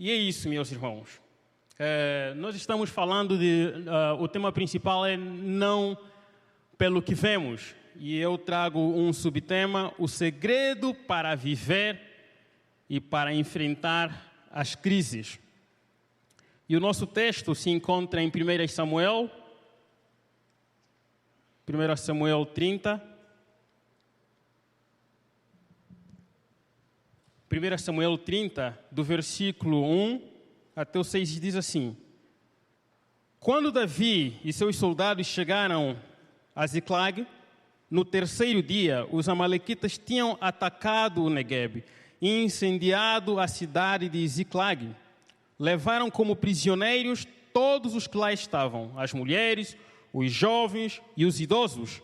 E é isso, meus irmãos. Nós estamos falando o tema principal é não pelo que vemos. E eu trago um subtema, o segredo para viver e para enfrentar as crises. E o nosso texto se encontra em 1 Samuel 30. 1 Samuel 30, do versículo 1 até o 6, diz assim: Quando Davi e seus soldados chegaram a Ziclag, no terceiro dia, os amalequitas tinham atacado o Negueb e incendiado a cidade de Ziclag. Levaram como prisioneiros todos os que lá estavam, as mulheres, os jovens e os idosos.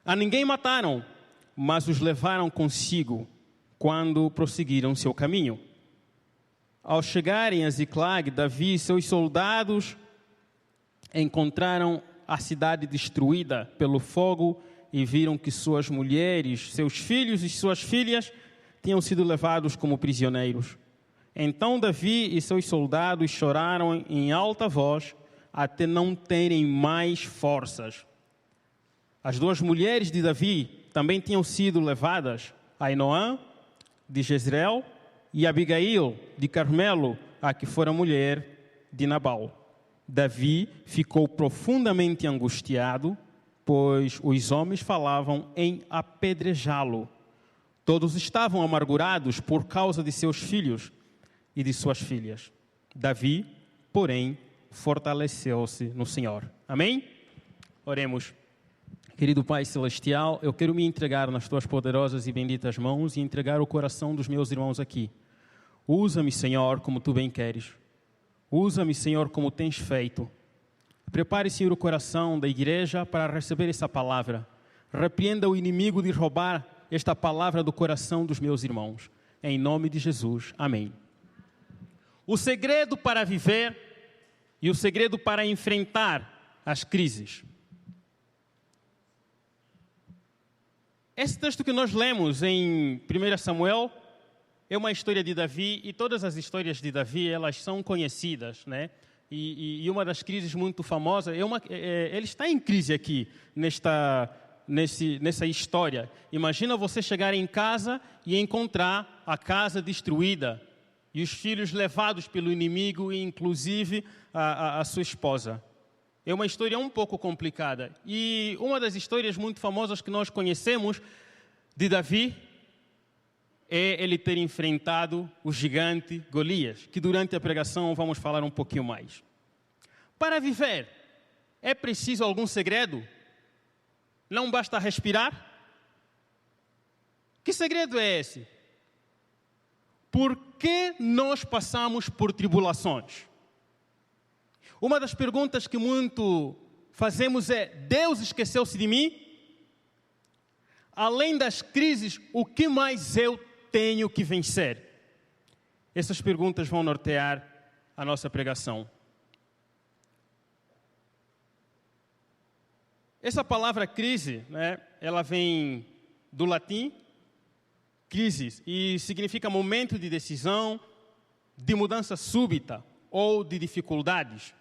A ninguém mataram, mas os levaram consigo quando prosseguiram seu caminho. Ao chegarem a Ziclag, Davi e seus soldados encontraram a cidade destruída pelo fogo e viram que suas mulheres, seus filhos e suas filhas tinham sido levados como prisioneiros. Então Davi e seus soldados choraram em alta voz até não terem mais forças. As duas mulheres de Davi também tinham sido levadas, Ainoã, de Jezreel, e Abigail, de Carmelo, a que fora mulher de Nabal. Davi ficou profundamente angustiado, pois os homens falavam em apedrejá-lo. Todos estavam amargurados por causa de seus filhos e de suas filhas. Davi, porém, fortaleceu-se no Senhor. Amém? Oremos. Querido Pai Celestial, eu quero me entregar nas Tuas poderosas e benditas mãos e entregar o coração dos meus irmãos aqui. Usa-me, Senhor, como Tu bem queres. Usa-me, Senhor, como Tens feito. Prepare, Senhor, o coração da igreja para receber essa palavra. Repreenda o inimigo de roubar esta palavra do coração dos meus irmãos. Em nome de Jesus. Amém. O segredo para viver e o segredo para enfrentar as crises. Esse texto que nós lemos em 1 Samuel é uma história de Davi, e todas as histórias de Davi, elas são conhecidas, né? E uma das crises muito famosas, ele está em crise aqui, nessa história. Imagina você chegar em casa e encontrar a casa destruída, e os filhos levados pelo inimigo, e inclusive a sua esposa. É uma história um pouco complicada. E uma das histórias muito famosas que nós conhecemos de Davi é ele ter enfrentado o gigante Golias, que durante a pregação vamos falar um pouquinho mais. Para viver, é preciso algum segredo? Não basta respirar? Que segredo é esse? Por que nós passamos por tribulações? Uma das perguntas que muito fazemos é: Deus esqueceu-se de mim? Além das crises, o que mais eu tenho que vencer? Essas perguntas vão nortear a nossa pregação. Essa palavra crise, né, ela vem do latim, crisis, e significa momento de decisão, de mudança súbita ou de dificuldades.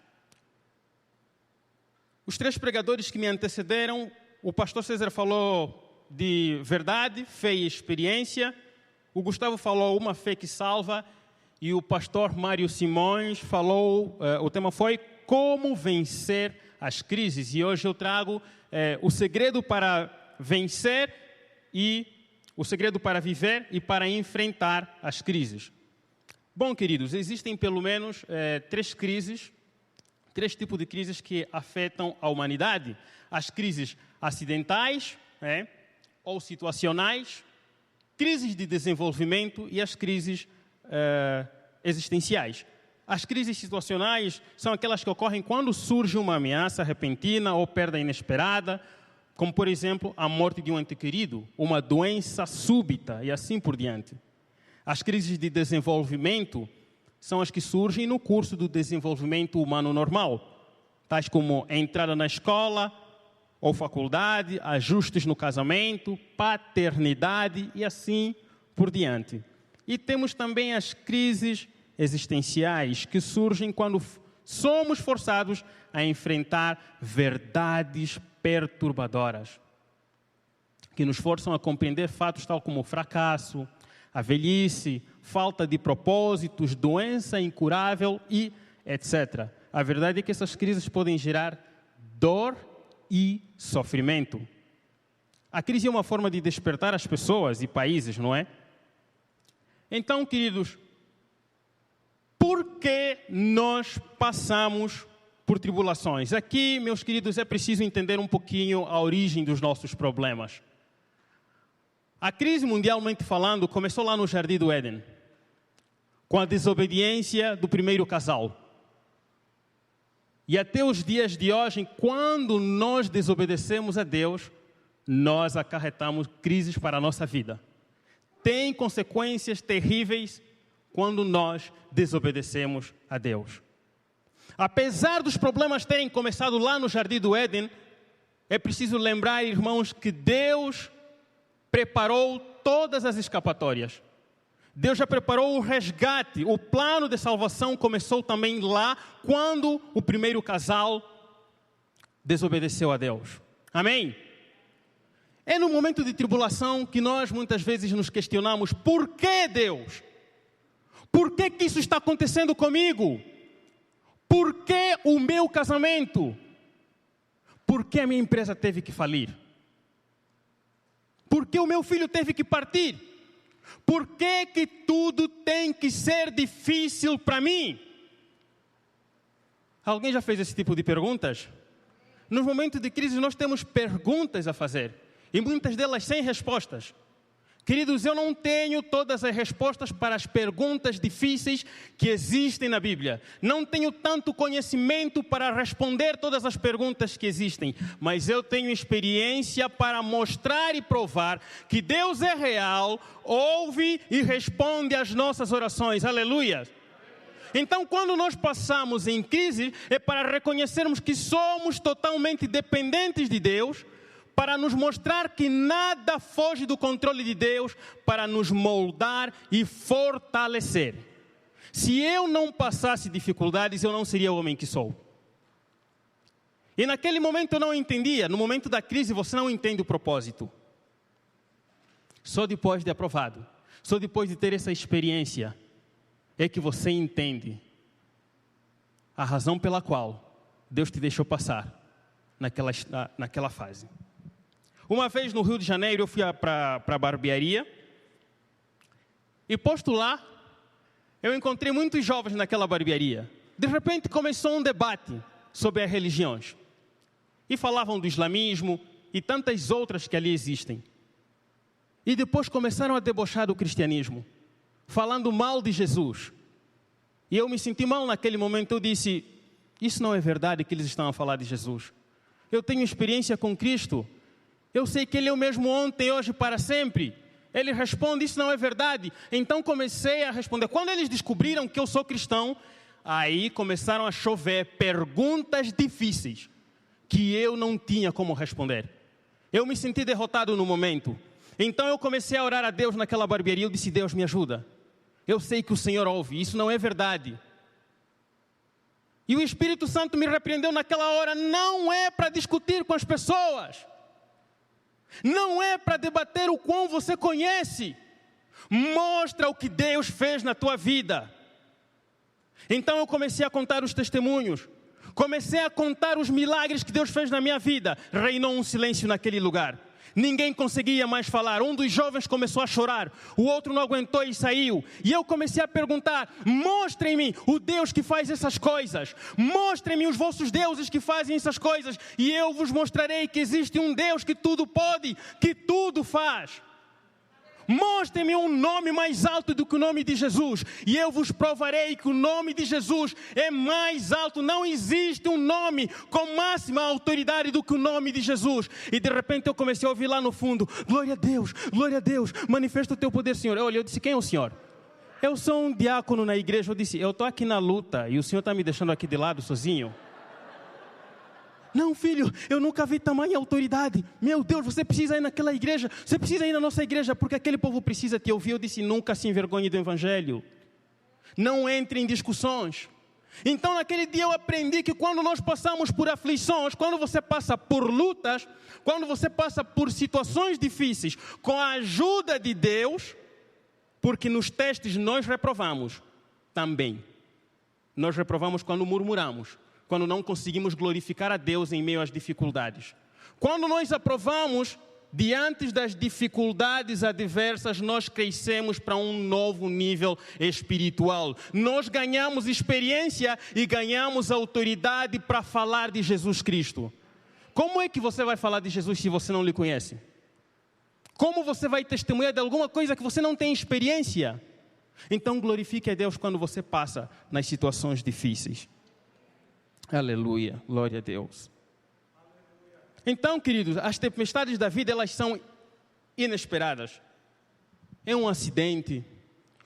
Os três pregadores que me antecederam, o pastor César falou de verdade, fé e experiência. O Gustavo falou uma fé que salva. E o pastor Mário Simões falou, o tema foi como vencer as crises. E hoje eu trago o segredo para vencer e o segredo para viver e para enfrentar as crises. Bom, queridos, existem pelo menos três tipos de crises que afetam a humanidade. As crises acidentais, ou situacionais, crises de desenvolvimento e as crises existenciais. As crises situacionais são aquelas que ocorrem quando surge uma ameaça repentina ou perda inesperada, como, por exemplo, a morte de um ente querido, uma doença súbita e assim por diante. As crises de desenvolvimento são as que surgem no curso do desenvolvimento humano normal, tais como a entrada na escola ou faculdade, ajustes no casamento, paternidade e assim por diante. E temos também as crises existenciais que surgem quando somos forçados a enfrentar verdades perturbadoras, que nos forçam a compreender fatos tal como o fracasso, a velhice, falta de propósitos, doença incurável e etc. A verdade é que essas crises podem gerar dor e sofrimento. A crise é uma forma de despertar as pessoas e países, não é? Então, queridos, por que nós passamos por tribulações? Aqui, meus queridos, é preciso entender um pouquinho a origem dos nossos problemas. A crise, mundialmente falando, começou lá no Jardim do Éden, com a desobediência do primeiro casal. E até os dias de hoje, quando nós desobedecemos a Deus, nós acarretamos crises para a nossa vida. Tem consequências terríveis quando nós desobedecemos a Deus. Apesar dos problemas terem começado lá no Jardim do Éden, é preciso lembrar, irmãos, que Deus preparou todas as escapatórias. Deus já preparou o resgate. O plano de salvação começou também lá, quando o primeiro casal desobedeceu a Deus. Amém? É no momento de tribulação que nós muitas vezes nos questionamos: por que Deus? Por que isso está acontecendo comigo? Por que o meu casamento? Por que a minha empresa teve que falir? Por que o meu filho teve que partir? Por que tudo tem que ser difícil para mim? Alguém já fez esse tipo de perguntas? Nos momentos de crise nós temos perguntas a fazer, e muitas delas sem respostas. Queridos, eu não tenho todas as respostas para as perguntas difíceis que existem na Bíblia. Não tenho tanto conhecimento para responder todas as perguntas que existem. Mas eu tenho experiência para mostrar e provar que Deus é real, ouve e responde às nossas orações. Aleluia! Então, quando nós passamos em crise, é para reconhecermos que somos totalmente dependentes de Deus, para nos mostrar que nada foge do controle de Deus, para nos moldar e fortalecer. Se eu não passasse dificuldades, eu não seria o homem que sou. E naquele momento eu não entendia. No momento da crise você não entende o propósito. Só depois de aprovado, só depois de ter essa experiência, é que você entende a razão pela qual Deus te deixou passar naquela fase. Uma vez no Rio de Janeiro, eu fui para a barbearia e posto lá, eu encontrei muitos jovens naquela barbearia. De repente começou um debate sobre as religiões. E falavam do islamismo e tantas outras que ali existem. E depois começaram a debochar do cristianismo, falando mal de Jesus. E eu me senti mal naquele momento. Eu disse: isso não é verdade que eles estão a falar de Jesus. Eu tenho experiência com Cristo. Eu sei que Ele é o mesmo ontem, hoje, para sempre. Ele responde: isso não é verdade. Então comecei a responder. Quando eles descobriram que eu sou cristão, aí começaram a chover perguntas difíceis que eu não tinha como responder. Eu me senti derrotado no momento. Então eu comecei a orar a Deus naquela barbearia. Eu disse: Deus, me ajuda. Eu sei que o Senhor ouve, isso não é verdade. E o Espírito Santo me repreendeu naquela hora: não é para discutir com as pessoas. Não é para debater o quão você conhece. Mostra o que Deus fez na tua vida. Então eu comecei a contar os testemunhos. Comecei a contar os milagres que Deus fez na minha vida. Reinou um silêncio naquele lugar. Ninguém conseguia mais falar. Um dos jovens começou a chorar. O outro não aguentou e saiu. E eu comecei a perguntar: mostrem-me o Deus que faz essas coisas. Mostrem-me os vossos deuses que fazem essas coisas. E eu vos mostrarei que existe um Deus que tudo pode, que tudo faz. Mostrem-me um nome mais alto do que o nome de Jesus, e eu vos provarei que o nome de Jesus é mais alto. Não existe um nome com máxima autoridade do que o nome de Jesus. E de repente eu comecei a ouvir lá no fundo: glória a Deus, manifesta o teu poder, Senhor. Eu disse: quem é o Senhor? Eu sou um diácono na igreja. Eu disse: eu estou aqui na luta e o Senhor está me deixando aqui de lado sozinho? Não, filho, eu nunca vi tamanha autoridade. Meu Deus, você precisa ir naquela igreja. Você precisa ir na nossa igreja, porque aquele povo precisa te ouvir. Eu disse: nunca se envergonhe do Evangelho. Não entre em discussões. Então, naquele dia eu aprendi que quando nós passamos por aflições, quando você passa por lutas, quando você passa por situações difíceis, com a ajuda de Deus, porque nos testes nós reprovamos também. Nós reprovamos quando murmuramos, quando não conseguimos glorificar a Deus em meio às dificuldades. Quando nós aprovamos, diante das dificuldades adversas, nós crescemos para um novo nível espiritual. Nós ganhamos experiência e ganhamos autoridade para falar de Jesus Cristo. Como é que você vai falar de Jesus se você não lhe conhece? Como você vai testemunhar de alguma coisa que você não tem experiência? Então glorifique a Deus quando você passa nas situações difíceis. Aleluia, glória a Deus. Então, queridos, as tempestades da vida, elas são inesperadas. É um acidente,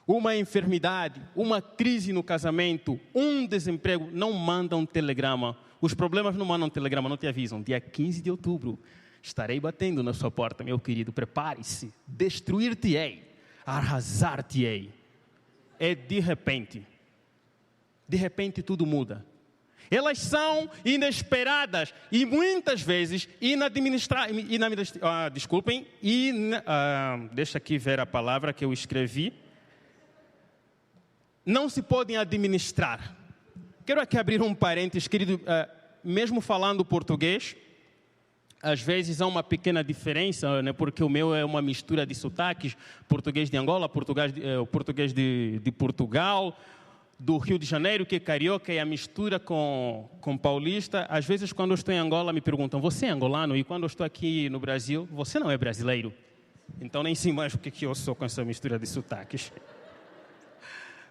uma enfermidade, uma crise no casamento, um desemprego, não mandam telegrama. Os problemas não mandam telegrama, não te avisam. Dia 15 de outubro, estarei batendo na sua porta, meu querido, prepare-se, destruir-te-ei, arrasar-te-ei. É de repente tudo muda. Elas são inesperadas e muitas vezes deixa aqui ver a palavra que eu escrevi. Não se podem administrar. Quero aqui abrir um parênteses, querido, mesmo falando português, às vezes há uma pequena diferença, né, porque o meu é uma mistura de sotaques, português de Angola, português de Portugal, do Rio de Janeiro, que é carioca, e a mistura com paulista. Às vezes, quando eu estou em Angola, me perguntam, você é angolano? E quando eu estou aqui no Brasil, você não é brasileiro? Então, nem sei mais o que eu sou com essa mistura de sotaques.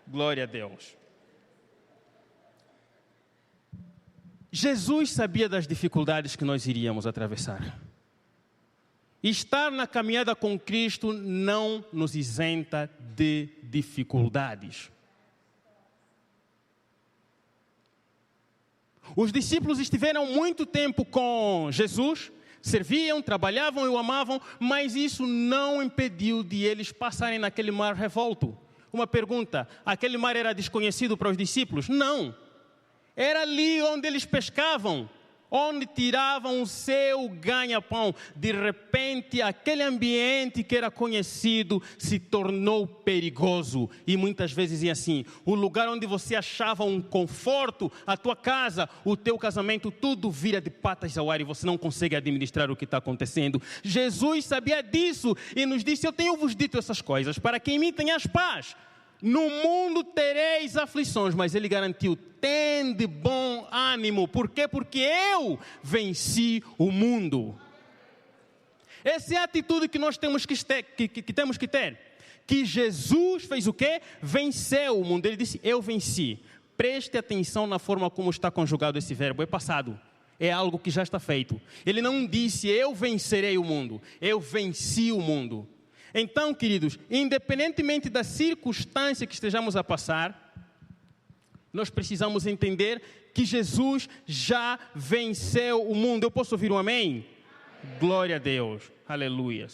Glória a Deus. Jesus sabia das dificuldades que nós iríamos atravessar. Estar na caminhada com Cristo não nos isenta de dificuldades. Os discípulos estiveram muito tempo com Jesus, serviam, trabalhavam e o amavam, mas isso não impediu de eles passarem naquele mar revolto. Uma pergunta, aquele mar era desconhecido para os discípulos? Não. Era ali onde eles pescavam, onde tiravam o seu ganha-pão. De repente, aquele ambiente que era conhecido se tornou perigoso. E muitas vezes é assim, o lugar onde você achava um conforto, a tua casa, o teu casamento, tudo vira de patas ao ar e você não consegue administrar o que está acontecendo. Jesus sabia disso e nos disse, eu tenho-vos dito essas coisas, para que em mim tenhas paz. No mundo tereis aflições, mas ele garantiu, tende bom ânimo. Por quê? Porque eu venci o mundo. Essa é a atitude que nós temos que ter. Que Jesus fez o quê? Venceu o mundo. Ele disse, eu venci. Preste atenção na forma como está conjugado esse verbo. É passado. É algo que já está feito. Ele não disse, eu vencerei o mundo. Eu venci o mundo. Então, queridos, independentemente da circunstância que estejamos a passar, nós precisamos entender que Jesus já venceu o mundo. Eu posso ouvir um amém? Amém. Glória a Deus. Aleluia.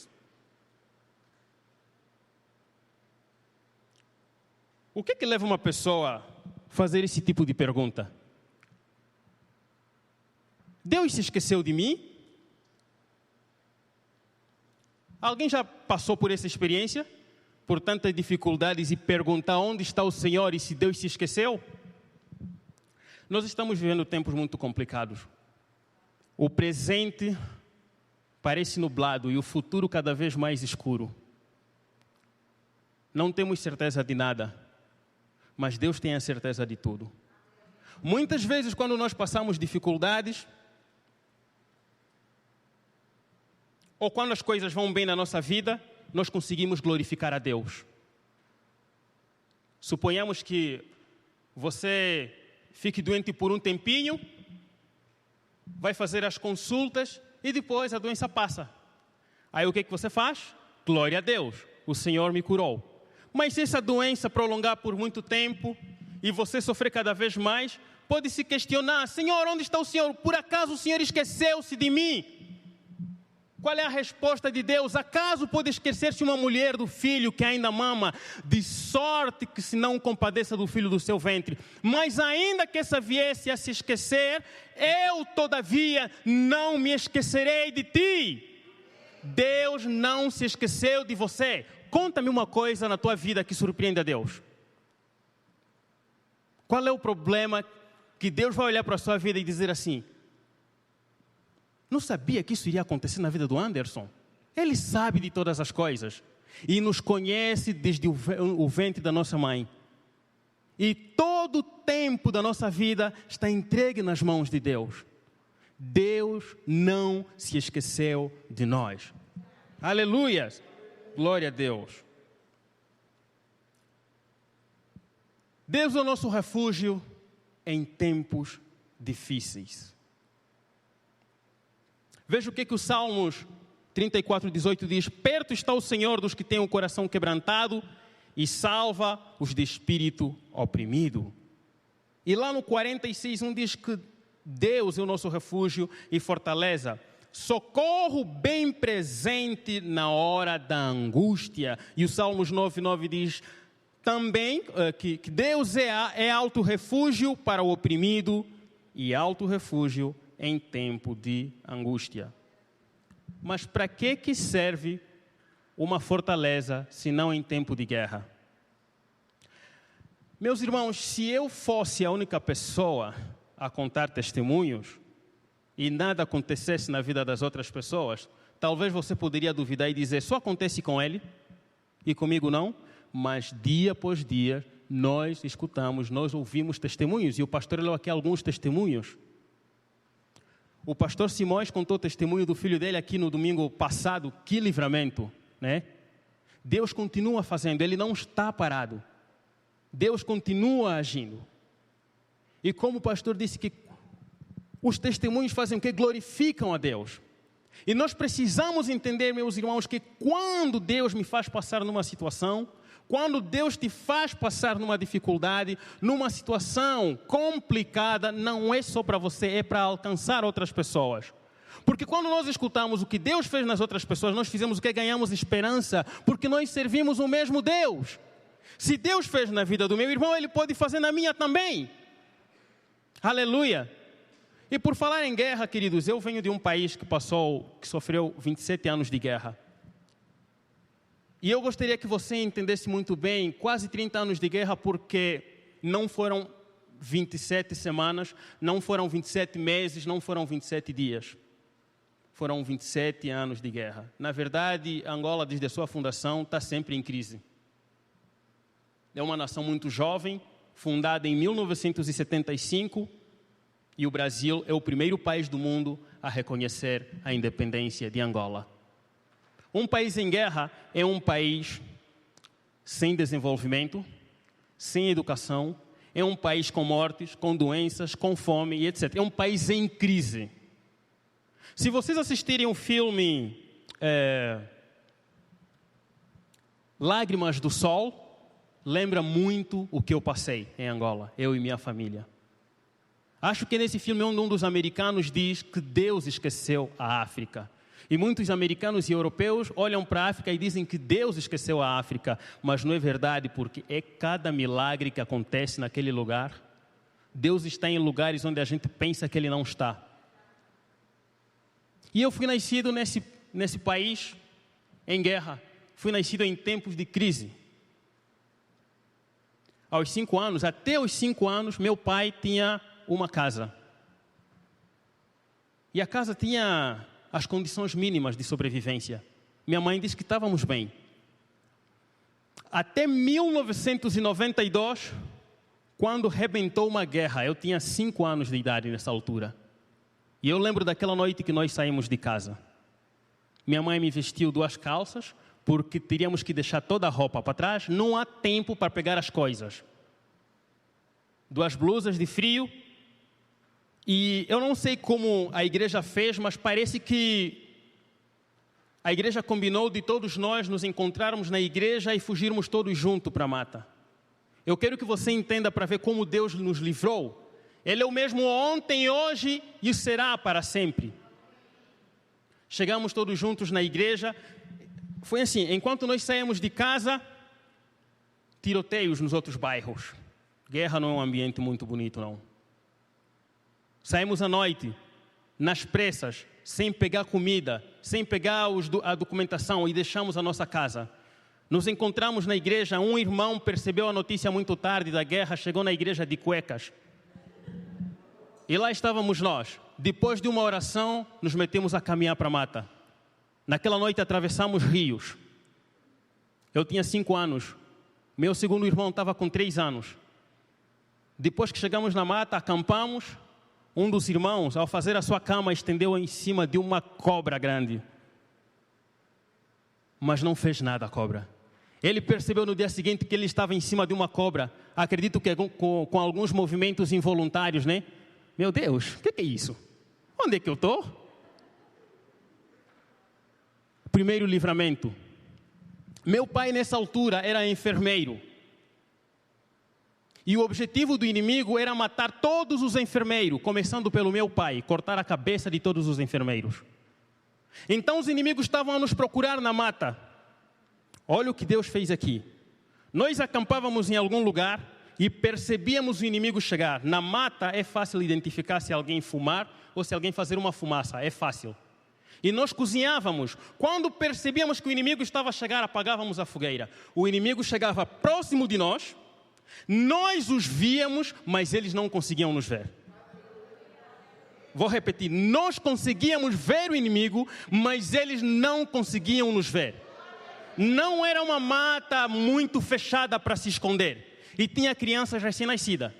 O que leva uma pessoa a fazer esse tipo de pergunta? Deus se esqueceu de mim? Alguém já passou por essa experiência? Por tantas dificuldades e perguntar onde está o Senhor e se Deus se esqueceu? Nós estamos vivendo tempos muito complicados. O presente parece nublado e o futuro cada vez mais escuro. Não temos certeza de nada, mas Deus tem a certeza de tudo. Muitas vezes, quando nós passamos dificuldades, ou quando as coisas vão bem na nossa vida, nós conseguimos glorificar a Deus. Suponhamos que você fique doente por um tempinho, vai fazer as consultas e depois a doença passa. Aí o que você faz? Glória a Deus, o Senhor me curou. Mas se essa doença prolongar por muito tempo e você sofrer cada vez mais, pode se questionar, Senhor, onde está o Senhor? Por acaso o Senhor esqueceu-se de mim? Qual é a resposta de Deus? Acaso pode esquecer-se uma mulher do filho que ainda mama, de sorte que se não compadeça do filho do seu ventre? Mas ainda que essa viesse a se esquecer, eu todavia não me esquecerei de ti. Deus não se esqueceu de você. Conta-me uma coisa na tua vida que surpreende a Deus. Qual é o problema que Deus vai olhar para a sua vida e dizer assim: não sabia que isso iria acontecer na vida do Anderson? Ele sabe de todas as coisas e nos conhece desde o ventre da nossa mãe. E todo o tempo da nossa vida está entregue nas mãos de Deus. Deus não se esqueceu de nós. Aleluia! Glória a Deus. Deus é o nosso refúgio em tempos difíceis. Veja o que o Salmos 34:18 diz: perto está o Senhor dos que têm o coração quebrantado e salva os de espírito oprimido. E lá no 46:1 diz que Deus é o nosso refúgio e fortaleza, socorro bem presente na hora da angústia. E o Salmos 9:9 diz também que Deus é alto refúgio para o oprimido e alto refúgio em tempo de angústia. Mas para que serve uma fortaleza se não em tempo de guerra? Meus irmãos, se eu fosse a única pessoa a contar testemunhos e nada acontecesse na vida das outras pessoas, talvez você poderia duvidar e dizer: só acontece com ele e comigo não? Mas dia após dia nós escutamos, nós ouvimos testemunhos, e o pastor leu aqui alguns testemunhos. O pastor Simões contou o testemunho do filho dele aqui no domingo passado. Que livramento, né? Deus continua fazendo, Ele não está parado. Deus continua agindo. E como o pastor disse, que os testemunhos fazem o que? Glorificam a Deus. E nós precisamos entender, meus irmãos, que quando Deus me faz passar numa situação, quando Deus te faz passar numa dificuldade, numa situação complicada, não é só para você, é para alcançar outras pessoas. Porque quando nós escutamos o que Deus fez nas outras pessoas, nós fizemos o que? Ganhamos esperança, porque nós servimos o mesmo Deus. Se Deus fez na vida do meu irmão, Ele pode fazer na minha também. Aleluia! E por falar em guerra, queridos, eu venho de um país que sofreu 27 anos de guerra. E eu gostaria que você entendesse muito bem, quase 30 anos de guerra, porque não foram 27 semanas, não foram 27 meses, não foram 27 dias. Foram 27 anos de guerra. Na verdade, Angola, desde a sua fundação, está sempre em crise. É uma nação muito jovem, fundada em 1975, e o Brasil é o primeiro país do mundo a reconhecer a independência de Angola. Um país em guerra é um país sem desenvolvimento, sem educação, é um país com mortes, com doenças, com fome e etc. É um país em crise. Se vocês assistirem o filme Lágrimas do Sol, lembra muito o que eu passei em Angola, eu e minha família. Acho que nesse filme um dos americanos diz que Deus esqueceu a África. E muitos americanos e europeus olham para a África e dizem que Deus esqueceu a África. Mas não é verdade, porque é cada milagre que acontece naquele lugar. Deus está em lugares onde a gente pensa que Ele não está. E eu fui nascido nesse país em guerra. Fui nascido em tempos de crise. Aos 5 anos, até os 5 anos, meu pai tinha uma casa. E a casa tinha as condições mínimas de sobrevivência. Minha mãe disse que estávamos bem. Até 1992, quando rebentou uma guerra, eu tinha 5 anos de idade nessa altura. E eu lembro daquela noite que nós saímos de casa. Minha mãe me vestiu 2 calças, porque teríamos que deixar toda a roupa para trás, não há tempo para pegar as coisas. 2 blusas de frio. E eu não sei como a igreja fez, mas parece que a igreja combinou de todos nós nos encontrarmos na igreja e fugirmos todos juntos para a mata. Eu quero que você entenda para ver como Deus nos livrou. Ele é o mesmo ontem, hoje e será para sempre. Chegamos todos juntos na igreja. Foi assim, enquanto nós saímos de casa, tiroteios nos outros bairros. Guerra não é um ambiente muito bonito, não. Saímos à noite, nas pressas, sem pegar comida, sem pegar a documentação e deixamos a nossa casa. Nos encontramos na igreja, um irmão percebeu a notícia muito tarde da guerra, chegou na igreja de cuecas. E lá estávamos nós. Depois de uma oração, nos metemos a caminhar para a mata. Naquela noite atravessamos rios. Eu tinha 5 anos. Meu segundo irmão estava com 3 anos. Depois que chegamos na mata, acampamos. Um dos irmãos, ao fazer a sua cama, estendeu em cima de uma cobra grande. Mas não fez nada a cobra. Ele percebeu no dia seguinte que ele estava em cima de uma cobra. Acredito que com alguns movimentos involuntários, né? Meu Deus, o que é isso? Onde é que eu estou? Primeiro livramento. Meu pai, nessa altura, era enfermeiro. E o objetivo do inimigo era matar todos os enfermeiros, começando pelo meu pai, cortar a cabeça de todos os enfermeiros. Então os inimigos estavam a nos procurar na mata. Olha o que Deus fez aqui. Nós acampávamos em algum lugar e percebíamos o inimigo chegar. Na mata é fácil identificar se alguém fumar ou se alguém fazer uma fumaça, é fácil. E nós cozinhávamos. Quando percebíamos que o inimigo estava a chegar, apagávamos a fogueira. O inimigo chegava próximo de nós, nós os víamos, mas eles não conseguiam nos ver. Vou repetir, nós conseguíamos ver o inimigo, mas eles não conseguiam nos ver. Não era uma mata muito fechada para se esconder. E tinha crianças recém-nascidas.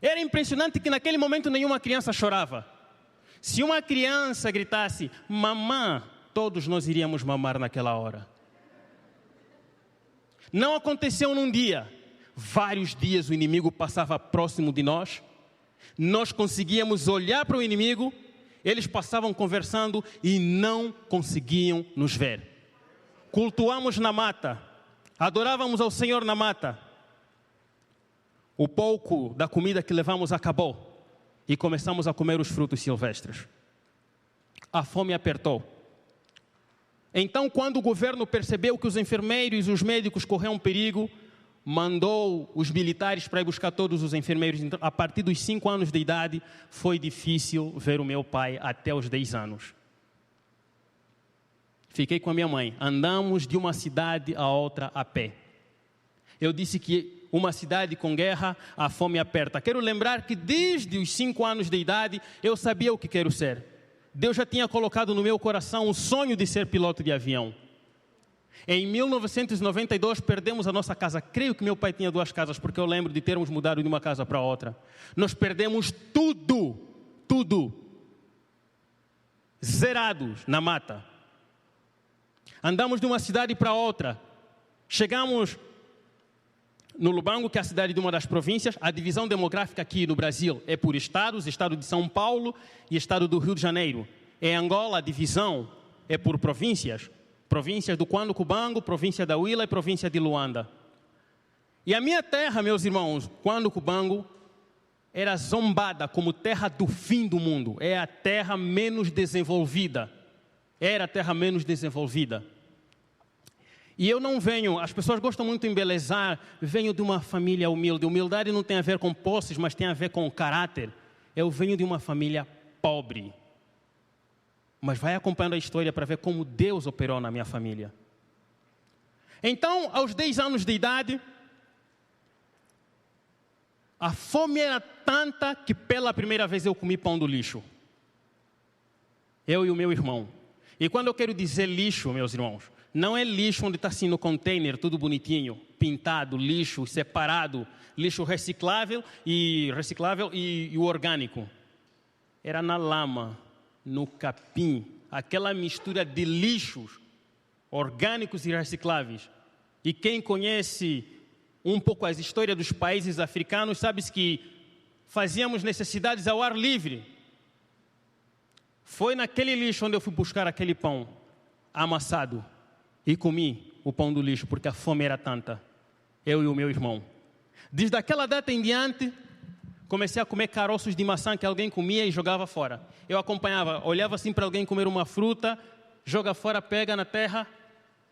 Era impressionante que naquele momento nenhuma criança chorava. Se uma criança gritasse, mamã, todos nós iríamos mamar naquela hora. Não aconteceu num dia. Vários dias o inimigo passava próximo de nós. Nós conseguíamos olhar para o inimigo. Eles passavam conversando e não conseguiam nos ver. Cultuamos na mata. Adorávamos ao Senhor na mata. O pouco da comida que levamos acabou. E começamos a comer os frutos silvestres. A fome apertou. Então, quando o governo percebeu que os enfermeiros e os médicos corriam perigo, mandou os militares para ir buscar todos os enfermeiros. Então, a partir dos 5 anos de idade, foi difícil ver o meu pai até os 10 anos. Fiquei com a minha mãe. Andamos de uma cidade a outra a pé. Eu disse que uma cidade com guerra, a fome aperta. Quero lembrar que desde os 5 anos de idade, eu sabia o que quero ser. Deus já tinha colocado no meu coração o sonho de ser piloto de avião. Em 1992, perdemos a nossa casa. Creio que meu pai tinha 2 casas, porque eu lembro de termos mudado de uma casa para outra. Nós perdemos tudo. Zerados na mata. Andamos de uma cidade para outra. Chegamos no Lubango, que é a cidade de uma das províncias. A divisão demográfica aqui no Brasil é por estados, estado de São Paulo e estado do Rio de Janeiro. Em Angola, a divisão é por províncias. Províncias do Cuando-Cubango, província da Huila e província de Luanda. E a minha terra, meus irmãos, Cuando-Cubango, era zombada como terra do fim do mundo. É a terra menos desenvolvida. Era a terra menos desenvolvida. E eu não venho, as pessoas gostam muito de embelezar, venho de uma família humilde. Humildade não tem a ver com posses, mas tem a ver com caráter. Eu venho de uma família pobre. Mas vai acompanhando a história para ver como Deus operou na minha família. Então, aos 10 anos de idade, a fome era tanta que pela primeira vez eu comi pão do lixo. Eu e o meu irmão. E quando eu quero dizer lixo, meus irmãos, não é lixo onde está assim no container, tudo bonitinho, pintado, lixo separado, lixo reciclável e o orgânico. Era na lama, no capim, aquela mistura de lixos orgânicos e recicláveis. E quem conhece um pouco as histórias dos países africanos sabe que fazíamos necessidades ao ar livre. Foi naquele lixo onde eu fui buscar aquele pão amassado. E comi o pão do lixo, porque a fome era tanta. Eu e o meu irmão. Desde aquela data em diante, Comecei a comer caroços de maçã que alguém comia e jogava fora. Eu acompanhava, olhava assim para alguém comer uma fruta, joga fora, pega na terra,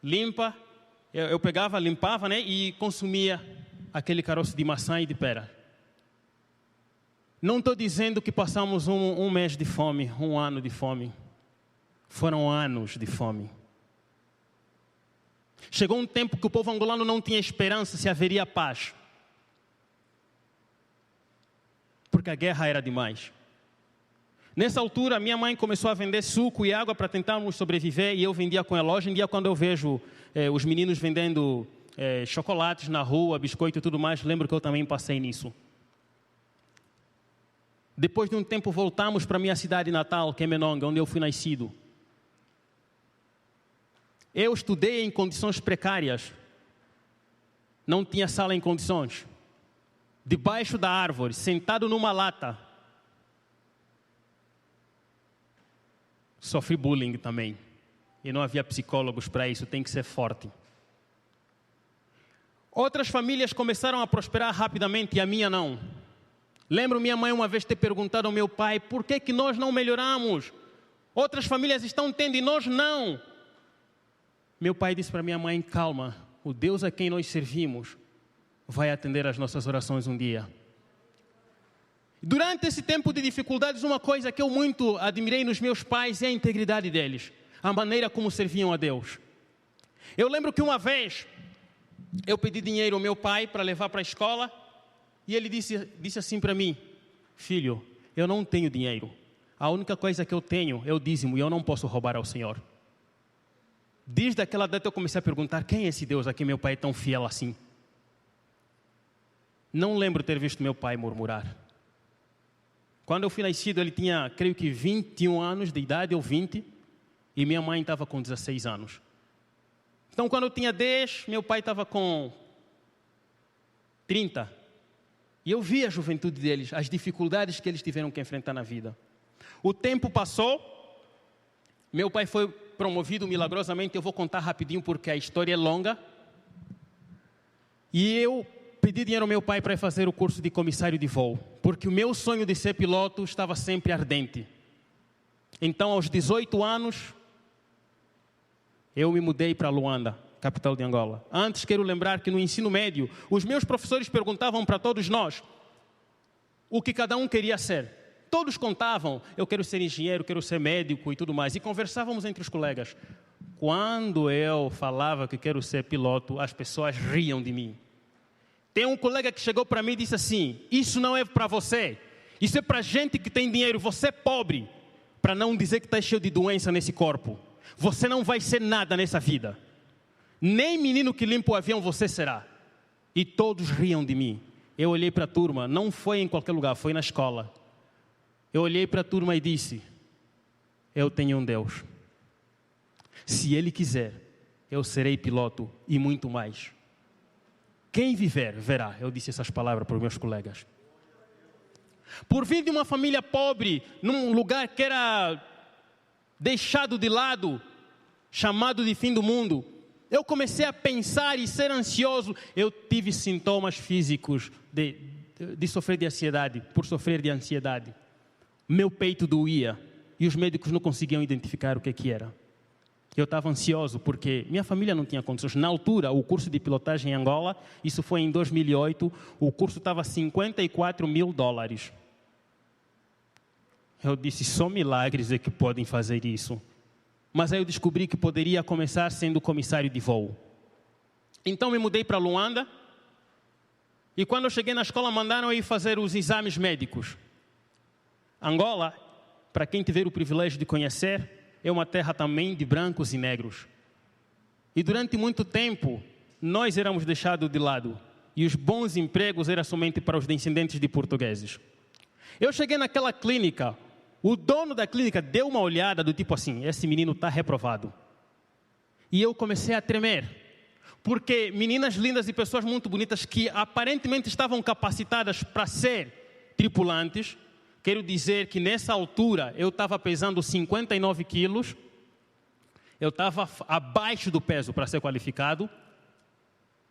limpa. Eu pegava, limpava, né, e consumia aquele caroço de maçã e de pera. Não estou dizendo que passamos um mês de fome, um ano de fome. Foram anos de fome. Chegou um tempo que o povo angolano não tinha esperança se haveria paz. Porque a guerra era demais. Nessa altura, minha mãe começou a vender suco e água para tentarmos sobreviver, e eu vendia com ela. Hoje em dia, quando eu vejo os meninos vendendo chocolates na rua, biscoito e tudo mais, lembro que eu também passei nisso. Depois de um tempo, voltamos para minha cidade natal, que é Menonga, onde eu fui nascido. Eu estudei em condições precárias. Não tinha sala em condições. Debaixo da árvore, sentado numa lata. Sofri bullying também. E não havia psicólogos para isso, tem que ser forte. Outras famílias começaram a prosperar rapidamente e a minha não. Lembro minha mãe uma vez ter perguntado ao meu pai, por que nós não melhoramos? Outras famílias estão tendo e nós não. Meu pai disse para minha mãe, calma, o Deus a quem nós servimos vai atender às nossas orações um dia. Durante esse tempo de dificuldades, uma coisa que eu muito admirei nos meus pais é a integridade deles, a maneira como serviam a Deus. Eu lembro que uma vez eu pedi dinheiro ao meu pai para levar para a escola e ele disse assim para mim, filho, eu não tenho dinheiro, a única coisa que eu tenho é o dízimo e eu não posso roubar ao Senhor. Desde aquela data eu comecei a perguntar, quem é esse Deus a quem meu pai é tão fiel assim? Não lembro ter visto meu pai murmurar. Quando eu fui nascido, ele tinha, creio que 21 anos de idade, ou 20, e minha mãe estava com 16 anos. Então, quando eu tinha 10, meu pai estava com 30. E eu vi a juventude deles, as dificuldades que eles tiveram que enfrentar na vida. O tempo passou, meu pai foi promovido milagrosamente, eu vou contar rapidinho porque a história é longa. E eu pedi dinheiro ao meu pai para fazer o curso de comissário de voo, porque o meu sonho de ser piloto estava sempre ardente. Então, aos 18 anos, eu me mudei para Luanda, capital de Angola. Antes, quero lembrar que no ensino médio, os meus professores perguntavam para todos nós o que cada um queria ser. Todos contavam, eu quero ser engenheiro, quero ser médico e tudo mais. E conversávamos entre os colegas. Quando eu falava que quero ser piloto, as pessoas riam de mim. Tem um colega que chegou para mim e disse assim, isso não é para você, isso é para gente que tem dinheiro, você é pobre, para não dizer que está cheio de doença nesse corpo. Você não vai ser nada nessa vida. Nem menino que limpa o avião você será. E todos riam de mim. Eu olhei para a turma, não foi em qualquer lugar, foi na escola. Eu olhei para a turma e disse, eu tenho um Deus. Se Ele quiser, eu serei piloto e muito mais. Quem viver, verá. Eu disse essas palavras para os meus colegas. Por vir de uma família pobre, num lugar que era deixado de lado, chamado de fim do mundo, eu comecei a pensar e ser ansioso. Eu tive sintomas físicos de sofrer de ansiedade, por sofrer de ansiedade. Meu peito doía e os médicos não conseguiam identificar o que era. Eu estava ansioso porque minha família não tinha condições. Na altura, o curso de pilotagem em Angola, isso foi em 2008, o curso estava $54 mil. Eu disse, só milagres é que podem fazer isso. Mas aí eu descobri que poderia começar sendo comissário de voo. Então me mudei para Luanda. E quando eu cheguei na escola, mandaram eu ir fazer os exames médicos. Angola, para quem tiver o privilégio de conhecer, é uma terra também de brancos e negros. E durante muito tempo, nós éramos deixados de lado. E os bons empregos eram somente para os descendentes de portugueses. Eu cheguei naquela clínica, o dono da clínica deu uma olhada do tipo assim, esse menino está reprovado. E eu comecei a tremer. Porque meninas lindas e pessoas muito bonitas que aparentemente estavam capacitadas para ser tripulantes, quero dizer que nessa altura eu estava pesando 59 quilos, eu estava abaixo do peso para ser qualificado.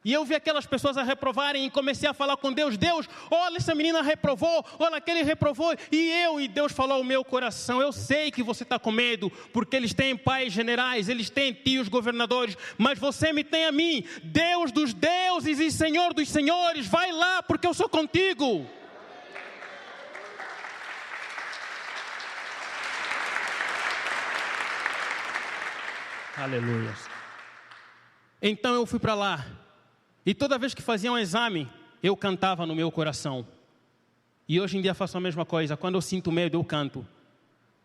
E eu vi aquelas pessoas a reprovarem e comecei a falar com Deus. Deus, olha, essa menina reprovou, olha, aquele reprovou. E Deus falou ao meu coração, eu sei que você está com medo, porque eles têm pais generais, eles têm tios governadores, mas você me tem a mim, Deus dos deuses e Senhor dos senhores, vai lá, porque eu sou contigo. Aleluia. Então eu fui para lá. E toda vez que fazia um exame, eu cantava no meu coração. E hoje em dia faço a mesma coisa. Quando eu sinto medo, eu canto.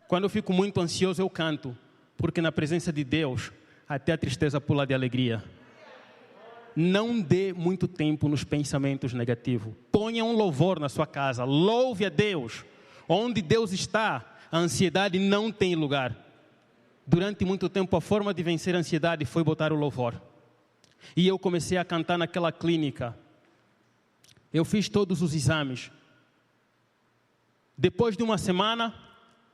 Quando eu fico muito ansioso, eu canto. Porque na presença de Deus, até a tristeza pula de alegria. Não dê muito tempo nos pensamentos negativos. Ponha um louvor na sua casa. Louve a Deus. Onde Deus está, a ansiedade não tem lugar. Durante muito tempo, a forma de vencer a ansiedade foi botar o louvor. E eu comecei a cantar naquela clínica. Eu fiz todos os exames. Depois de uma semana,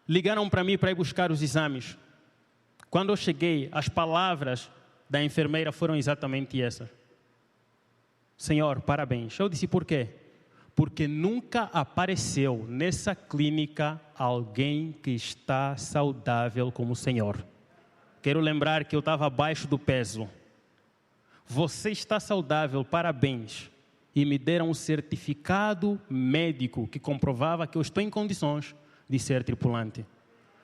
ligaram para mim para ir buscar os exames. Quando eu cheguei, as palavras da enfermeira foram exatamente essas. Senhor, parabéns. Eu disse, por quê? Porque nunca apareceu nessa clínica alguém que está saudável como o Senhor. Quero lembrar que eu estava abaixo do peso. Você está saudável, parabéns. E me deram um certificado médico que comprovava que eu estou em condições de ser tripulante.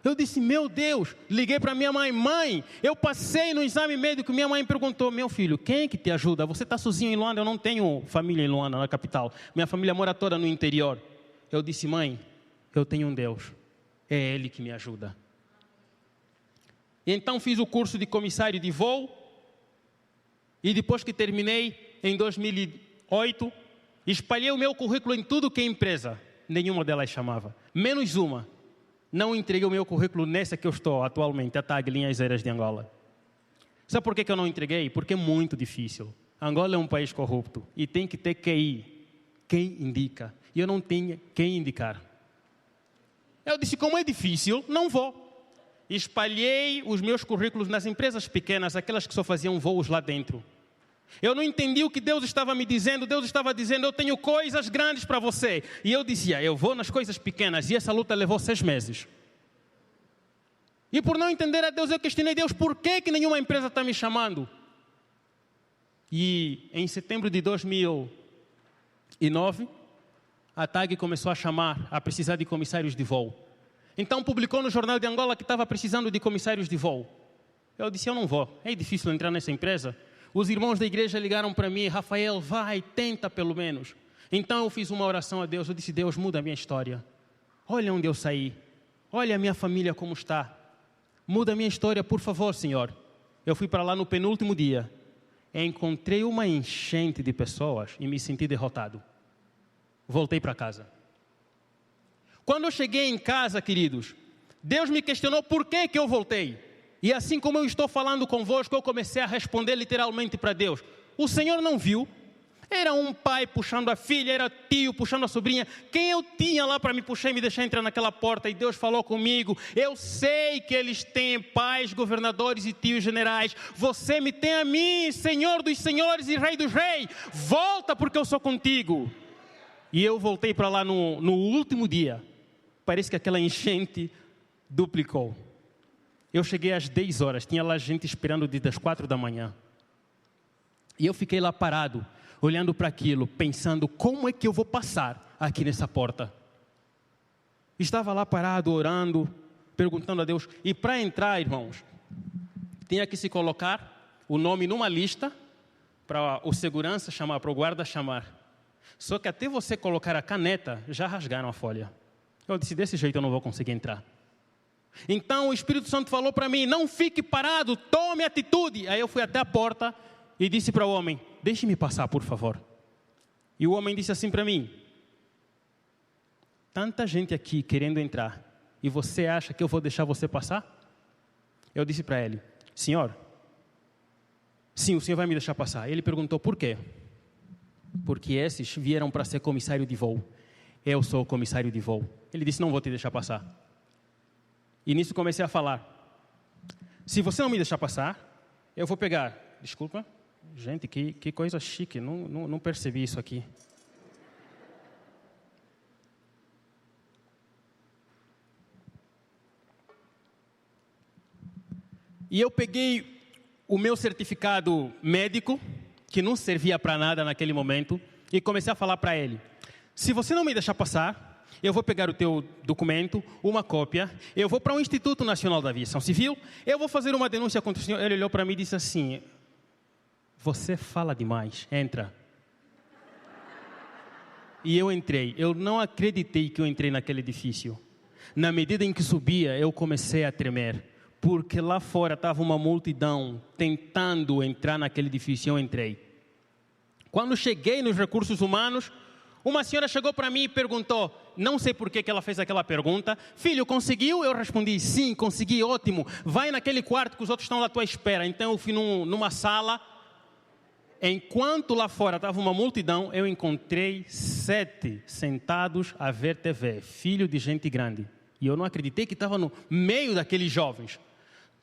Eu disse, meu Deus, liguei para minha mãe. Mãe, eu passei no exame médico. Minha mãe perguntou, meu filho, quem é que te ajuda? Você está sozinho em Luanda? Eu não tenho família em Luanda, na capital. Minha família mora toda no interior. Eu disse, mãe, eu tenho um Deus. É Ele que me ajuda. Então fiz o curso de comissário de voo. E depois que terminei, em 2008, espalhei o meu currículo em tudo que é empresa. Nenhuma delas chamava. Menos uma. Não entreguei o meu currículo nessa que eu estou atualmente, a TAG Linhas Aéreas de Angola. Sabe por que eu não entreguei? Porque é muito difícil. Angola é um país corrupto e tem que ter QI. Quem indica? E eu não tenho quem indicar. Eu disse, como é difícil, não vou. Espalhei os meus currículos nas empresas pequenas, aquelas que só faziam voos lá dentro. Eu não entendi o que Deus estava me dizendo. Deus estava dizendo, eu tenho coisas grandes para você. E eu dizia, eu vou nas coisas pequenas. E essa luta levou 6 meses. E por não entender a Deus, eu questionei Deus, por que nenhuma empresa está me chamando? E em setembro de 2009, a TAG começou a precisar de comissários de voo. Então publicou no Jornal de Angola que estava precisando de comissários de voo. Eu disse, eu não vou, é difícil entrar nessa empresa. Os irmãos da igreja ligaram para mim, Rafael, vai, tenta pelo menos. Então eu fiz uma oração a Deus, eu disse, Deus, muda a minha história. Olha onde eu saí, olha a minha família como está. Muda a minha história, por favor, Senhor. Eu fui para lá no penúltimo dia. Encontrei uma enchente de pessoas e me senti derrotado. Voltei para casa. Quando eu cheguei em casa, queridos, Deus me questionou por que eu voltei. E assim como eu estou falando convosco, eu comecei a responder literalmente para Deus. O Senhor não viu? Era um pai puxando a filha, era tio puxando a sobrinha. Quem eu tinha lá para me puxar e me deixar entrar naquela porta? E Deus falou comigo, eu sei que eles têm pais, governadores e tios generais. Você me tem a mim, Senhor dos senhores e Rei dos reis. Volta porque eu sou contigo. E eu voltei para lá no último dia. Parece que aquela enchente duplicou. Eu cheguei às 10 horas, tinha lá gente esperando desde as 4 da manhã. E eu fiquei lá parado, olhando para aquilo, pensando, como é que eu vou passar aqui nessa porta? Estava lá parado, orando, perguntando a Deus. E para entrar, irmãos, tinha que se colocar o nome numa lista, para o segurança chamar, para o guarda chamar. Só que até você colocar a caneta, já rasgaram a folha. Eu disse, desse jeito eu não vou conseguir entrar. Então o Espírito Santo falou para mim, não fique parado, tome atitude. Aí eu fui até a porta e disse para o homem, deixe-me passar, por favor. E o homem disse assim para mim, tanta gente aqui querendo entrar, e você acha que eu vou deixar você passar? Eu disse para ele, senhor, sim, o senhor vai me deixar passar. Ele perguntou, por quê? Porque esses vieram para ser comissário de voo. Eu sou o comissário de voo. Ele disse, não vou te deixar passar. E nisso comecei a falar, se você não me deixar passar, eu vou pegar, desculpa, Gente, que coisa chique, não percebi isso aqui. E eu peguei o meu certificado médico, que não servia para nada naquele momento, e comecei a falar para ele: se você não me deixar passar, eu vou pegar o teu documento, uma cópia, eu vou para o Instituto Nacional da Aviação Civil, eu vou fazer uma denúncia contra o senhor. Ele olhou para mim e disse assim: você fala demais, entra. E eu entrei. Eu não acreditei que eu entrei naquele edifício. Na medida em que subia, eu comecei a tremer, porque lá fora estava uma multidão tentando entrar naquele edifício. Eu entrei. Quando cheguei nos recursos humanos, uma senhora chegou para mim e perguntou, não sei por que ela fez aquela pergunta: filho, conseguiu? Eu respondi: sim, consegui, ótimo. Vai naquele quarto que os outros estão lá à tua espera. Então eu fui numa sala. Enquanto lá fora estava uma multidão, eu encontrei 7 sentados a ver TV, filho de gente grande. E eu não acreditei que estava no meio daqueles jovens,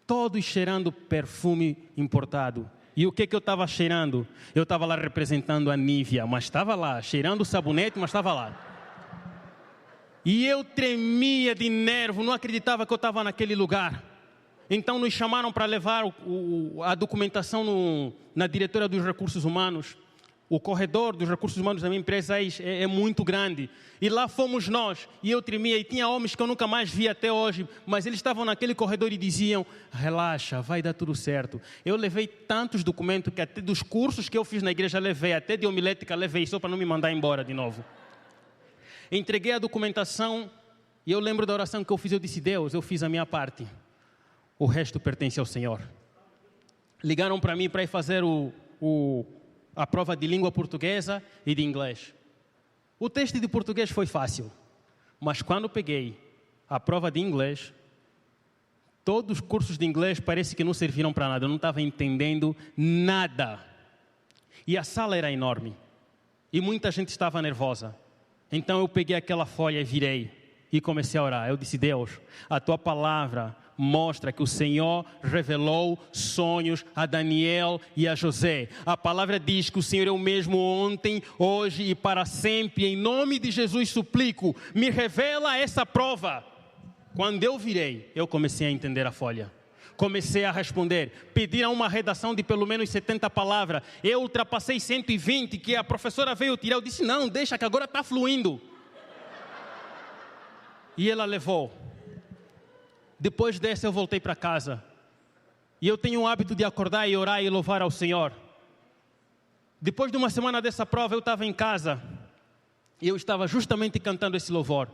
todos cheirando perfume importado. E o que eu estava cheirando? Eu estava lá representando a Nivea, mas estava lá, cheirando sabonete, mas estava lá. E eu tremia de nervo, não acreditava que eu estava naquele lugar. Então nos chamaram para levar a documentação na diretora dos recursos humanos. O corredor dos recursos humanos da minha empresa é muito grande. E lá fomos nós. E eu tremia. E tinha homens que eu nunca mais vi até hoje. Mas eles estavam naquele corredor e diziam: relaxa, vai dar tudo certo. Eu levei tantos documentos que até dos cursos que eu fiz na igreja levei. Até de homilética levei, só para não me mandar embora de novo. Entreguei a documentação. E eu lembro da oração que eu fiz. Eu disse: Deus, eu fiz a minha parte. O resto pertence ao Senhor. Ligaram para mim para ir fazer a prova de língua portuguesa e de inglês. O teste de português foi fácil, mas quando peguei a prova de inglês, todos os cursos de inglês parece que não serviram para nada. Eu não estava entendendo nada. E a sala era enorme. E muita gente estava nervosa. Então eu peguei aquela folha e virei. E comecei a orar. Eu disse: Deus, a tua palavra mostra que o Senhor revelou sonhos a Daniel e a José. A palavra diz que o Senhor é o mesmo ontem, hoje e para sempre. Em nome de Jesus suplico, me revela essa prova. Quando eu virei, eu comecei a entender a folha. Comecei a responder. Pediram uma redação de pelo menos 70 palavras. Eu ultrapassei 120, que a professora veio tirar. Eu disse: não, deixa que agora está fluindo. E ela levou. Depois dessa eu voltei para casa. E eu tenho o hábito de acordar e orar e louvar ao Senhor. Depois de uma semana dessa prova, eu estava em casa. E eu estava justamente cantando esse louvor.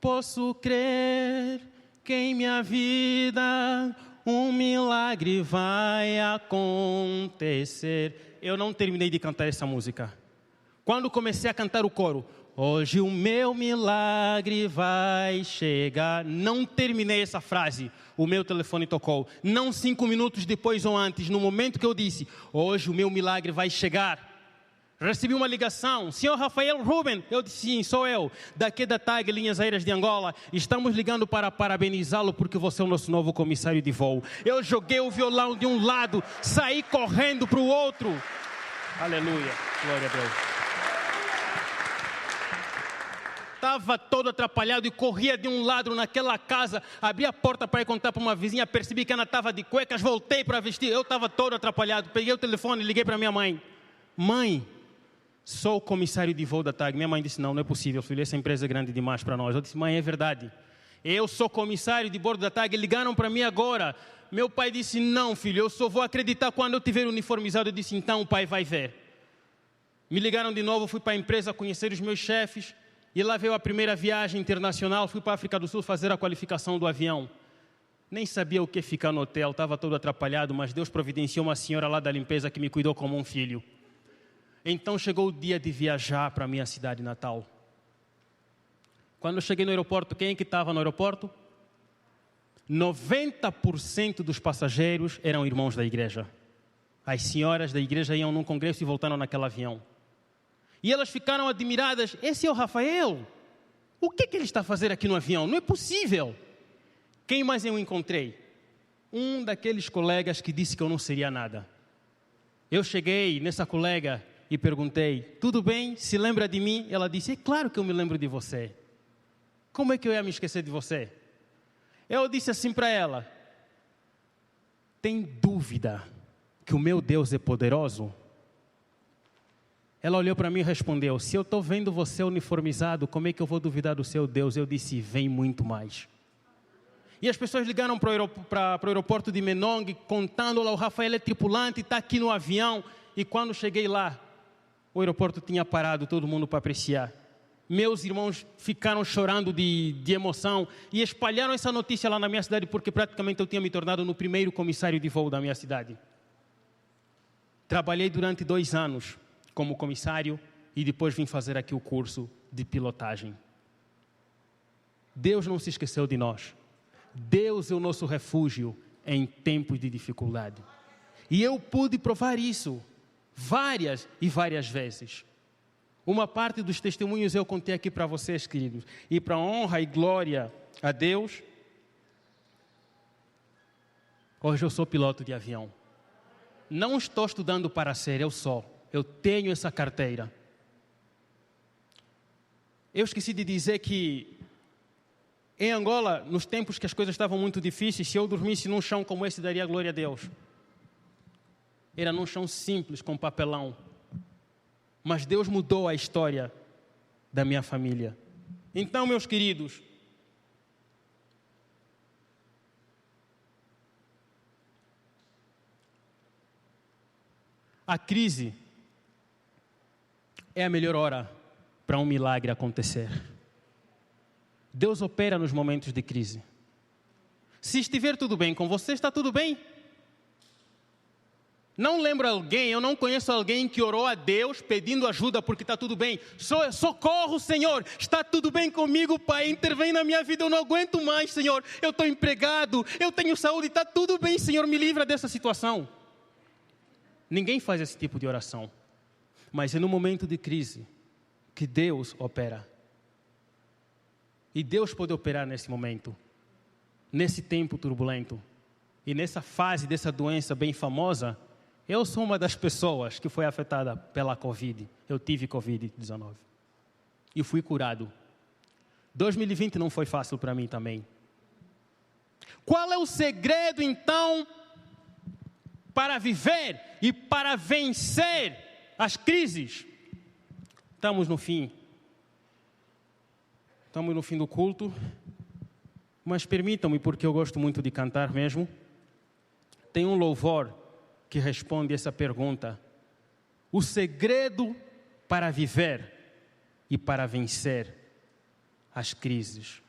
Posso crer que em minha vida um milagre vai acontecer. Eu não terminei de cantar essa música. Quando comecei a cantar o coro, hoje o meu milagre vai chegar. Não terminei essa frase. O meu telefone tocou. Não 5 minutos depois ou antes, no momento que eu disse, hoje o meu milagre vai chegar. Recebi uma ligação. Senhor Rafael Ruben. Eu disse: sim, sou eu. Daqui da TAG, Linhas Aéreas de Angola. Estamos ligando para parabenizá-lo porque você é o nosso novo comissário de voo. Eu joguei o violão de um lado, saí correndo para o outro. Aleluia. Glória a Deus. Estava todo atrapalhado e corria de um lado naquela casa. Abri a porta para ir contar para uma vizinha. Percebi que ela estava de cuecas. Voltei para vestir. Eu estava todo atrapalhado. Peguei o telefone e liguei para minha mãe. Mãe, sou o comissário de voo da TAG. Minha mãe disse: não é possível, filho. Essa empresa é grande demais para nós. Eu disse: mãe, é verdade. Eu sou comissário de bordo da TAG. Ligaram para mim agora. Meu pai disse: não, filho, eu só vou acreditar quando eu tiver uniformizado. Eu disse: então o pai vai ver. Me ligaram de novo. Fui para a empresa conhecer os meus chefes. E lá veio a primeira viagem internacional. Fui para a África do Sul fazer a qualificação do avião. Nem sabia o que ficar no hotel, estava todo atrapalhado, mas Deus providenciou uma senhora lá da limpeza que me cuidou como um filho. Então chegou o dia de viajar para a minha cidade natal. Quando eu cheguei no aeroporto, quem é que estava no aeroporto? 90% dos passageiros eram irmãos da igreja. As senhoras da igreja iam num congresso e voltaram naquele avião. E elas ficaram admiradas. Esse é o Rafael. O que ele está a fazer aqui no avião? Não é possível. Quem mais eu encontrei? Um daqueles colegas que disse que eu não seria nada. Eu cheguei nessa colega e perguntei, tudo bem? Se lembra de mim? Ela disse, é claro que eu me lembro de você. Como é que eu ia me esquecer de você? Eu disse assim para ela, tem dúvida que o meu Deus é poderoso? Ela olhou para mim e respondeu, se eu estou vendo você uniformizado, como é que eu vou duvidar do seu Deus? Eu disse, vem muito mais. E as pessoas ligaram para o aeroporto de Menong, contando, lá, o Rafael é tripulante, está aqui no avião. E quando cheguei lá, o aeroporto tinha parado, todo mundo para apreciar. Meus irmãos ficaram chorando de emoção e espalharam essa notícia lá na minha cidade, porque praticamente eu tinha me tornado no primeiro comissário de voo da minha cidade. Trabalhei durante 2 anos como comissário e depois vim fazer aqui o curso de pilotagem. Deus não se esqueceu de nós. Deus é o nosso refúgio em tempos de dificuldade. E eu pude provar isso várias e várias vezes. Uma parte dos testemunhos eu contei aqui para vocês, queridos. E para honra e glória a Deus, hoje eu sou piloto de avião. Não estou estudando para ser, eu tenho essa carteira. Eu esqueci de dizer que em Angola, nos tempos que as coisas estavam muito difíceis, se eu dormisse num chão como esse, daria glória a Deus. Era num chão simples, com papelão. Mas Deus mudou a história da minha família. Então, meus queridos, a crise é a melhor hora para um milagre acontecer. Deus opera nos momentos de crise. Se estiver tudo bem com você, está tudo bem. Não lembro alguém, eu não conheço alguém que orou a Deus pedindo ajuda porque está tudo bem. Socorro, Senhor, está tudo bem comigo, Pai, intervém na minha vida, eu não aguento mais, Senhor. Eu estou empregado, eu tenho saúde, está tudo bem, Senhor, me livra dessa situação. Ninguém faz esse tipo de oração. Mas é no momento de crise que Deus opera. E Deus pode operar nesse momento, nesse tempo turbulento. E nessa fase dessa doença bem famosa, eu sou uma das pessoas que foi afetada pela Covid. Eu tive Covid-19. E fui curado. 2020 não foi fácil para mim também. Qual é o segredo, então, para viver e para vencer as crises? Estamos no fim. Estamos no fim do culto, mas permitam-me, porque eu gosto muito de cantar mesmo, tem um louvor que responde essa pergunta. O segredo para viver e para vencer as crises.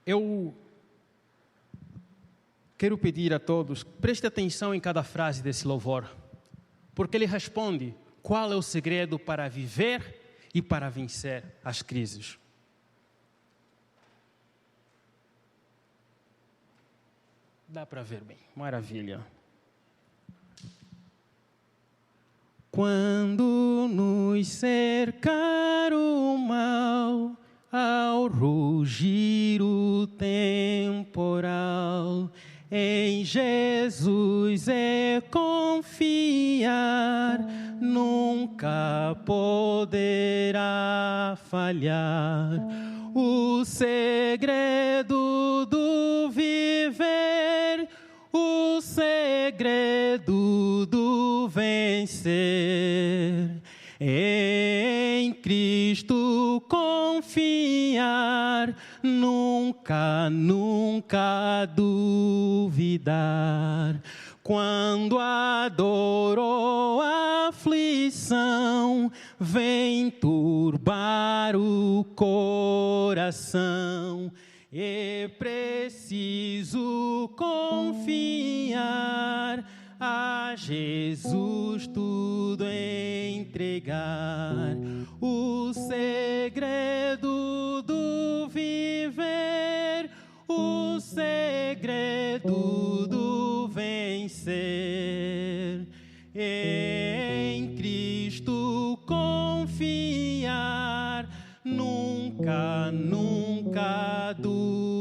Eu quero pedir a todos, preste atenção em cada frase desse louvor, porque ele responde qual é o segredo para viver e para vencer as crises. Dá para ver bem, maravilha. Quando nos cercar o mal, ao rugir o temporal, em Jesus é confiar, nunca poderá falhar. O segredo do viver, o segredo do vencer, em Cristo confiar, nunca, nunca duvidar. Quando a dor ou a aflição vem turbar o coração, é preciso confiar, a Jesus tudo entregar. O segredo do viver, o segredo do vencer, em Cristo confiar, nunca, nunca duvidar.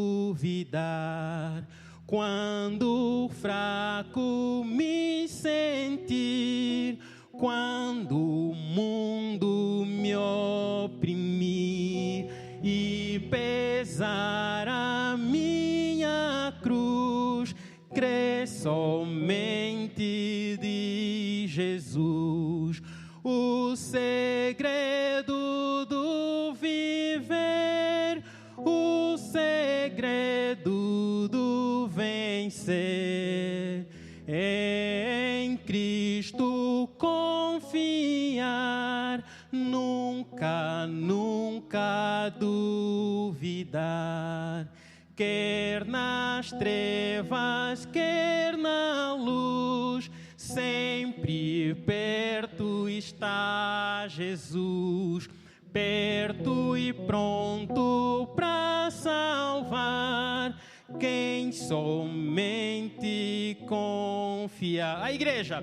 Quando fraco me sentir, quando o mundo me oprimir e pesar a minha cruz, crê somente de Jesus. O segredo do viver, o segredo do vencer, é em Cristo confiar, nunca, nunca duvidar. Quer nas trevas, quer na luz, sempre perto está Jesus, perto e pronto para salvar quem somente confia. A igreja,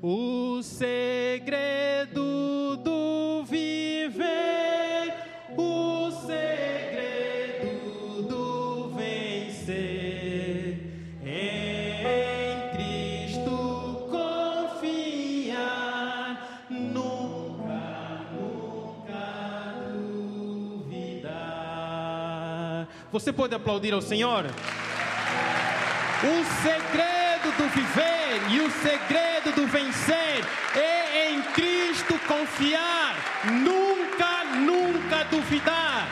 o segredo do viver, o segredo do vencer, em Cristo confiar, nunca, nunca duvidar. Você pode aplaudir ao Senhor? O segredo do viver e o segredo do vencer é em Cristo confiar, nunca, nunca duvidar.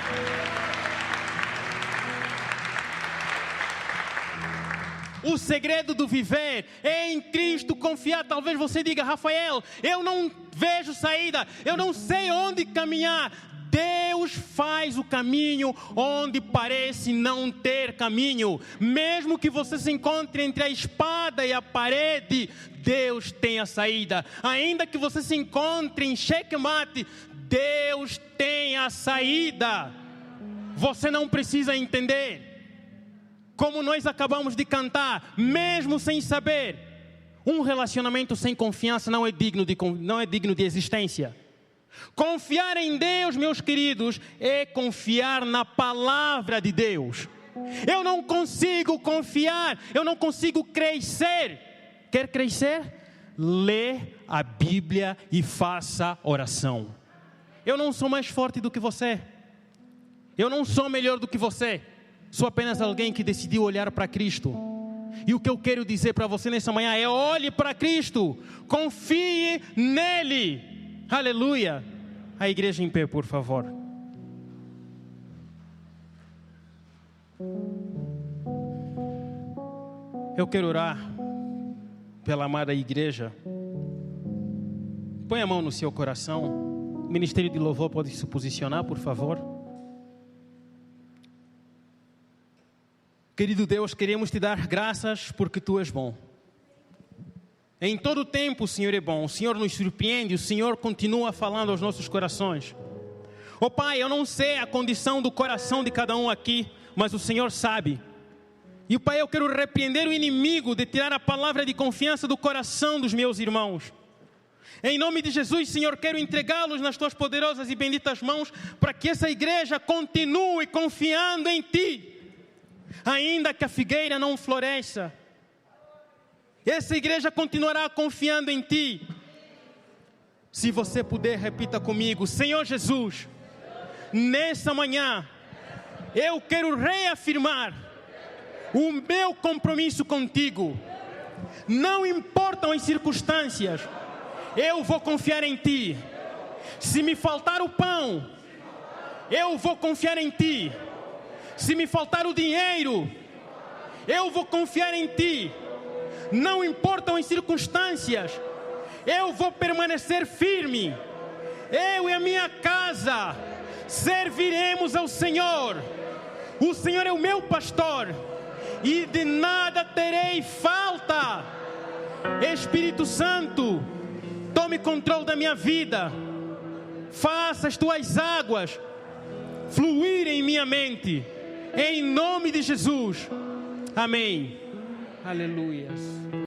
O segredo do viver é em Cristo confiar. Talvez você diga: Rafael, eu não vejo saída, eu não sei onde caminhar. Deus faz o caminho onde parece não ter caminho. Mesmo que você se encontre entre a espada e a parede, Deus tem a saída. Ainda que você se encontre em xeque-mate, Deus tem a saída. Você não precisa entender. Como nós acabamos de cantar, mesmo sem saber, um relacionamento sem confiança não é digno de existência. Confiar em Deus, meus queridos, é confiar na palavra de Deus. Eu não consigo confiar, eu não consigo crescer. Quer crescer? Lê a Bíblia e faça oração. Eu não sou mais forte do que você. Eu não sou melhor do que você. Sou apenas alguém que decidiu olhar para Cristo. E o que eu quero dizer para você nessa manhã é: olhe para Cristo, confie nele. Aleluia. A igreja em pé, por favor. Eu quero orar pela amada igreja. Põe a mão no seu coração. O Ministério de Louvor pode se posicionar, por favor. Querido Deus, queremos te dar graças porque Tu és bom. Em todo tempo o Senhor é bom, o Senhor nos surpreende, o Senhor continua falando aos nossos corações. Oh Pai, eu não sei a condição do coração de cada um aqui, mas o Senhor sabe. E Pai, eu quero repreender o inimigo de tirar a palavra de confiança do coração dos meus irmãos. Em nome de Jesus, Senhor, quero entregá-los nas Tuas poderosas e benditas mãos, para que essa igreja continue confiando em Ti. Ainda que a figueira não floresça, essa igreja continuará confiando em Ti. Se você puder, repita comigo: Senhor Jesus, nessa manhã, eu quero reafirmar o meu compromisso contigo. Não importam as circunstâncias, eu vou confiar em Ti. Se me faltar o pão, eu vou confiar em Ti. Se me faltar o dinheiro, eu vou confiar em Ti. Não importam as circunstâncias, eu vou permanecer firme. Eu e a minha casa serviremos ao Senhor. O Senhor é o meu pastor e de nada terei falta. Espírito Santo, tome controle da minha vida. Faça as Tuas águas fluir em minha mente. Em nome de Jesus. Amém. Aleluia.